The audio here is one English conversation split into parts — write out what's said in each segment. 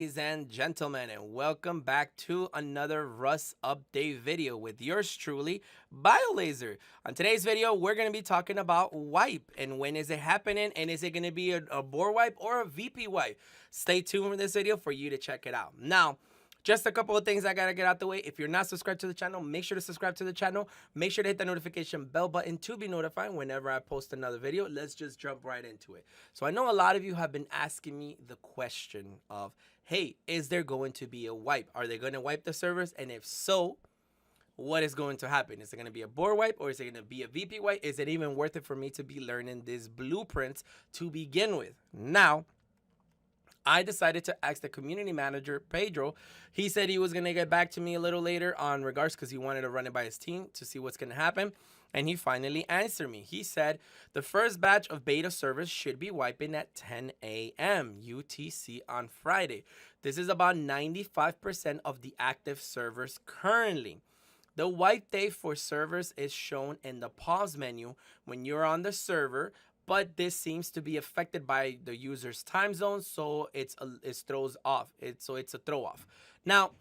Ladies and gentlemen, and welcome back to another Rust update video with yours truly, BioLaser. On today's video, we're going to be talking about wipe and when is it happening, and is it going to be a board wipe or a VP wipe? Stay tuned for this video for you to check it out. Now, just a couple of things I gotta get out the way. If you're not subscribed to the channel, make sure to subscribe to the channel. Make sure to hit the notification bell button to be notified whenever I post another video. Let's just jump right into it. So I know a lot of you have been asking me the question of, hey, is there going to be a wipe? Are they going to wipe the servers? And if so, what is going to happen? Is it going to be a board wipe or is it going to be a VP wipe? Is it even worth it for me to be learning these blueprints to begin with? Now, I decided to ask the community manager, Pedro. He said he was going to get back to me a little later on regards because he wanted to run it by his team to see what's going to happen. And he finally answered me. He said the first batch of beta servers should be wiping at 10 a.m. UTC on Friday. This is about 95% of the active servers currently. The wipe day for servers is shown in the pause menu when you're on the server, but this seems to be affected by the user's time zone, so it throws off. It's a throw off. Now,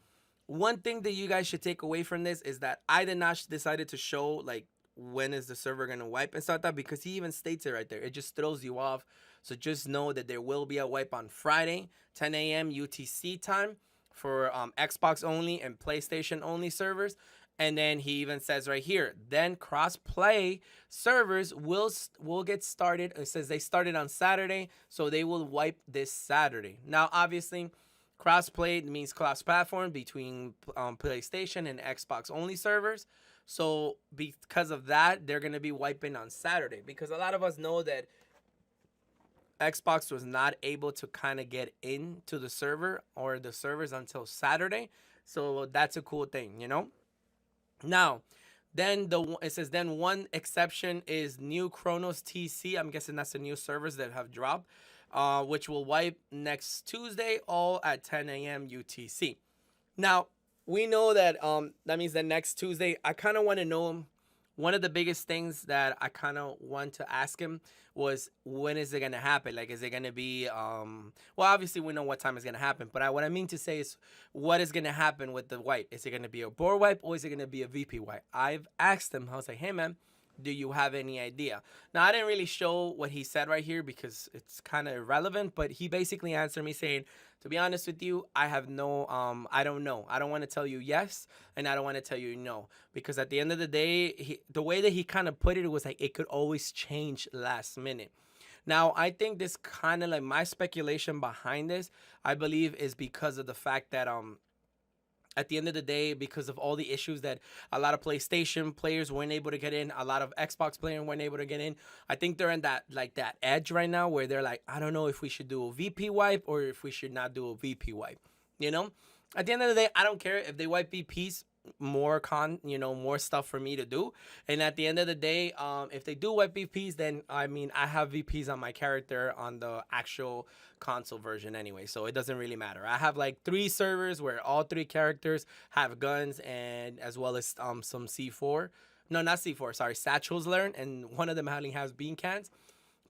one thing that you guys should take away from this is that I did not decided to show like when is the server gonna wipe and stuff like that, because he even states it right there. It just throws you off. So just know that there will be a wipe on Friday, 10 a.m. UTC time for Xbox only and PlayStation only servers. And then he even says right here, then cross-play servers will get started. It says they started on Saturday, so they will wipe this Saturday. Now, obviously, cross-play means cross-platform between PlayStation and Xbox only servers. So because of that, they're going to be wiping on Saturday, because a lot of us know that Xbox was not able to kind of get into the server or the servers until Saturday. So that's a cool thing, you know? Now, then it says then one exception is new Chronos TC. I'm guessing that's the new servers that have dropped, which will wipe next Tuesday, all at 10 a.m. UTC. Now, we know that that means that next Tuesday. I kind of want to know. One of the biggest things that I kind of want to ask him was, when is it going to happen? Like, is it going to be, well, obviously we know what time it's going to happen, but what I mean to say is, what is going to happen with the wipe? Is it going to be a board wipe or is it going to be a VP wipe? I've asked him, I was like, hey man, do you have any idea? Now, I didn't really show what he said right here because it's kind of irrelevant, but he basically answered me saying, to be honest with you, I have no, I don't know. I don't want to tell you yes, and I don't want to tell you no, because at the end of the day, the way that he kind of put it was like it could always change last minute. Now, I think this kind of like my speculation behind this, I believe, is because of the fact that at the end of the day, because of all the issues that a lot of PlayStation players weren't able to get in, a lot of Xbox players weren't able to get in. I think they're in that edge right now where they're like, I don't know if we should do a VP wipe or if we should not do a VP wipe. You know, at the end of the day, I don't care if they wipe VPs. More stuff for me to do. And at the end of the day, if they do wipe VPs, then I mean, I have VPs on my character on the actual console version anyway, so it doesn't really matter. I have like 3 servers where all 3 characters have guns, and as well as some C4, no, not C4, sorry, satchels learned, and one of them only has bean cans.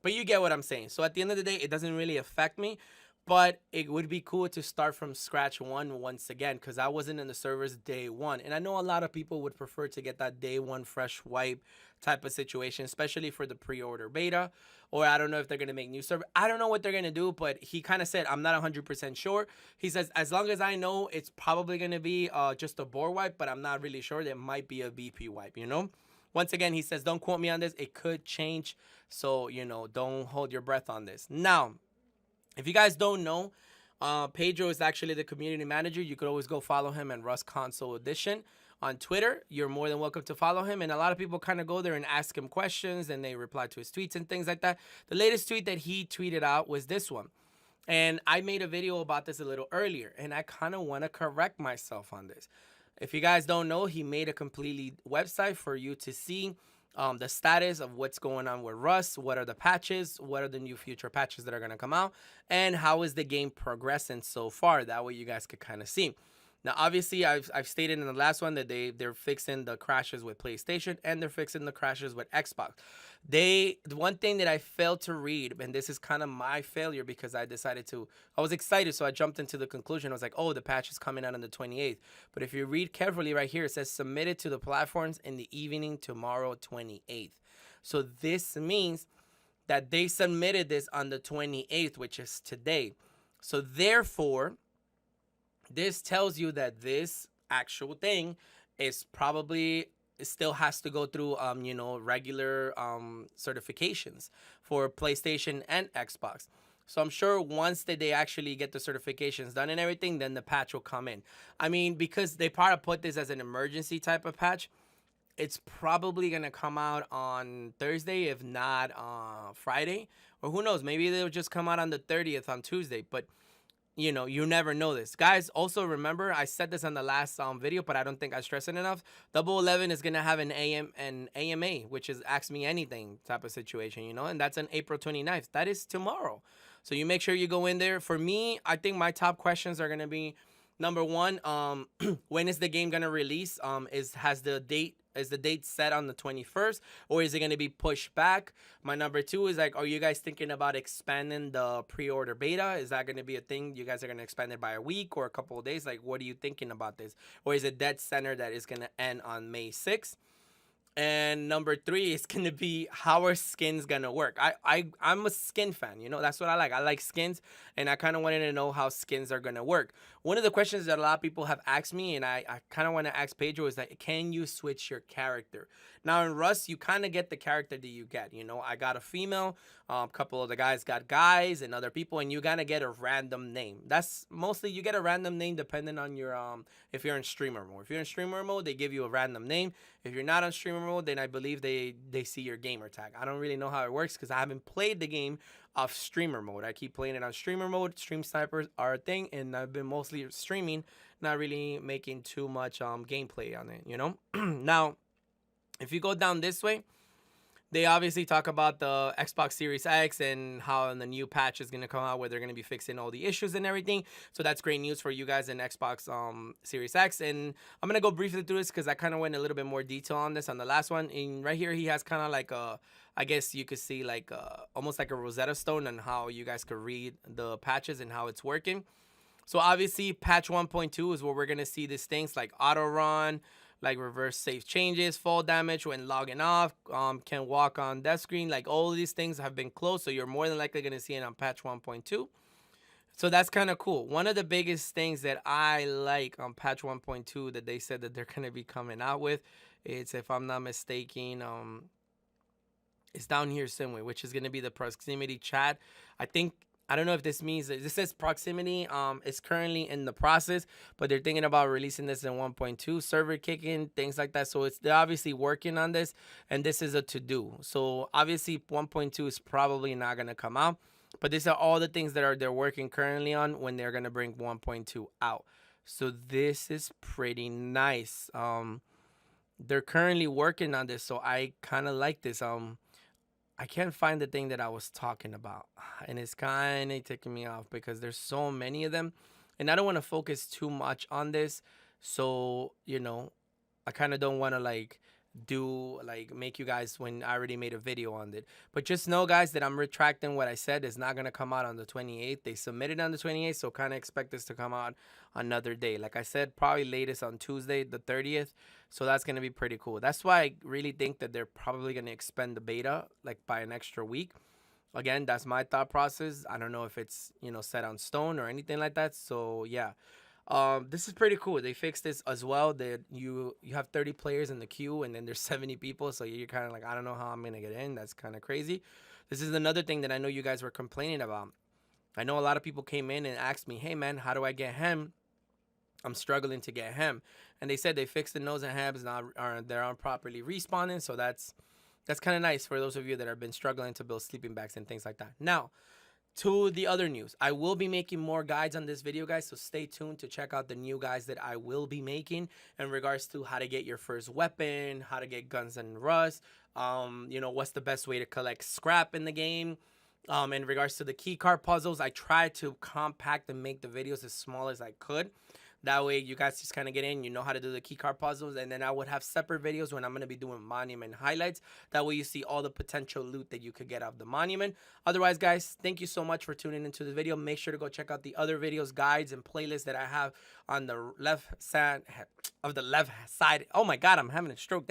But you get what I'm saying. So at the end of the day, it doesn't really affect me. But it would be cool to start from scratch once again, because I wasn't in the servers day one. And I know a lot of people would prefer to get that day one fresh wipe type of situation, especially for the pre-order beta. Or I don't know if they're going to make new server. I don't know what they're going to do, but he kind of said, I'm not 100% sure. He says, as long as I know, it's probably going to be just a board wipe, but I'm not really sure. There might be a BP wipe, you know? Once again, he says, don't quote me on this. It could change. So, you know, don't hold your breath on this. Now, if you guys don't know, Pedro is actually the community manager. You could always go follow him at Rust Console Edition on Twitter. You're more than welcome to follow him. And a lot of people kind of go there and ask him questions, and they reply to his tweets and things like that. The latest tweet that he tweeted out was this one. And I made a video about this a little earlier, and I kind of want to correct myself on this. If you guys don't know, he made a completely website for you to see the status of what's going on with Rust, what are the patches, what are the new future patches that are going to come out, and how is the game progressing so far. That way you guys could kind of see. Now, obviously, I've stated in the last one that they're fixing the crashes with PlayStation and they're fixing the crashes with Xbox. The one thing that I failed to read, and this is kind of my failure because I was excited, so I jumped into the conclusion. I was like, oh, the patch is coming out on the 28th. But if you read carefully right here, it says submitted to the platforms in the evening tomorrow, 28th. So this means that they submitted this on the 28th, which is today. So therefore, this tells you that this actual thing is probably, it still has to go through regular certifications for PlayStation and Xbox. So I'm sure once that they actually get the certifications done and everything, then the patch will come in. I mean, because they probably put this as an emergency type of patch, it's probably gonna come out on Thursday, if not Friday, or who knows? Maybe they'll just come out on the 30th on Tuesday. But you never know this. Guys, also remember, I said this on the last video, but I don't think I stressed it enough. Double 11 is going to have an AMA, which is Ask Me Anything type of situation, and that's on April 29th. That is tomorrow. So you make sure you go in there. For me, I think my top questions are going to be, number one, when is the game going to release? Is the date set on the 21st, or is it going to be pushed back? My number two is like, are you guys thinking about expanding the pre-order beta? Is that going to be a thing? You guys are going to expand it by a week or a couple of days? Like, what are you thinking about this? Or is it dead center that is going to end on May 6th? And number three is gonna be, how are skins gonna work? I'm a skin fan, that's what I like. I like skins, and I kind of wanted to know how skins are gonna work. One of the questions that a lot of people have asked me, and I kind of want to ask Pedro, is like, can you switch your character? Now in Rust, you kind of get the character that you get. I got a female, a couple of the guys got guys, and other people, and you gotta get a random name. That's mostly, you get a random name depending on your if you're in streamer mode. If you're in streamer mode, they give you a random name. If you're not on streamer mode, then I believe they see your gamer tag. I don't really know how it works because I haven't played the game off streamer mode. I keep playing it on streamer mode. Stream snipers are a thing, and I've been mostly streaming, not really making too much gameplay on it. Now, if you go down this way, they obviously talk about the Xbox Series X and how the new patch is going to come out where they're going to be fixing all the issues and everything. So that's great news for you guys in Xbox Series X. And I'm going to go briefly through this because I kind of went a little bit more detail on this on the last one. And right here, he has kind of like a, I guess you could see like almost like a Rosetta Stone on how you guys could read the patches and how it's working. So obviously, patch 1.2 is where we're going to see these things like auto run, like reverse save changes, fall damage when logging off, can walk on death screen. Like all of these things have been closed, so you're more than likely going to see it on patch 1.2. So that's kind of cool. One of the biggest things that I like on patch 1.2 that they said that they're going to be coming out with, it's, if I'm not mistaken, it's down here somewhere, which is going to be the proximity chat. I don't know if this means, this says proximity is currently in the process, but they're thinking about releasing this in 1.2, server kicking, things like that. So they're obviously working on this, and this is a to-do. So obviously 1.2 is probably not going to come out, but these are all the things that they're working currently on when they're going to bring 1.2 out. So this is pretty nice. They're currently working on this, so I kind of like this. I can't find the thing that I was talking about, and it's kind of taking me off because there's so many of them, and I don't want to focus too much on this. So, I kind of don't want to make you guys when I already made a video on it. But just know, guys, that I'm retracting what I said. It's not going to come out on the 28th. They submitted on the 28th, so kind of expect this to come out another day. Like I said, probably latest on Tuesday, the 30th. So that's going to be pretty cool. That's why I really think that they're probably going to expand the beta like by an extra week. Again, that's my thought process. I don't know if it's, set on stone or anything like that. So, yeah. This is pretty cool. They fixed this as well. That you have 30 players in the queue, and then there's 70 people. So you're kind of like, I don't know how I'm going to get in. That's kind of crazy. This is another thing that I know you guys were complaining about. I know a lot of people came in and asked me, hey, man, how do I get hem? I'm struggling to get hem. And they said they fixed the nose and hems. Now they're not properly respawning. So that's kind of nice for those of you that have been struggling to build sleeping bags and things like that. Now, to the other news, I will be making more guides on this video, guys, so stay tuned to check out the new guides that I will be making in regards to how to get your first weapon, how to get guns and Rust, what's the best way to collect scrap in the game, In regards to the key card puzzles, I tried to compact and make the videos as small as I could. That way you guys just kind of get in, you know how to do the key card puzzles, and then I would have separate videos when I'm going to be doing monument highlights. That way you see all the potential loot that you could get out of the monument. Otherwise, guys, thank you so much for tuning into this video. Make sure to go check out the other videos, guides, and playlists that I have on the left side of the left side. Oh my God, I'm having a stroke.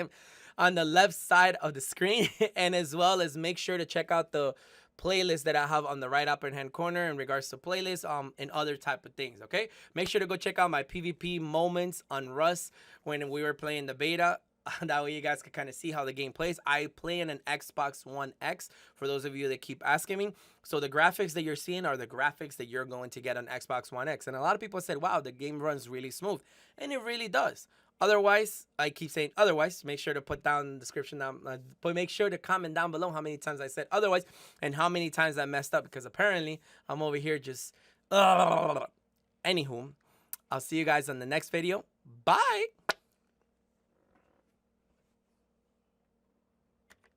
On the left side of the screen, and as well as make sure to check out the playlist that I have on the right upper hand corner in regards to playlists and other type of things. Okay, make sure to go check out my PvP moments on Rust when we were playing the beta. That way you guys can kind of see how the game plays. I play in an Xbox One X for those of you that keep asking me. So the graphics that you're seeing are the graphics that you're going to get on Xbox One X. And a lot of people said, wow, the game runs really smooth. And it really does. Otherwise, I keep saying otherwise. Make sure to put down in the description down, but make sure to comment down below how many times I said otherwise and how many times I messed up, because apparently I'm over here just. Anywho, I'll see you guys on the next video. Bye.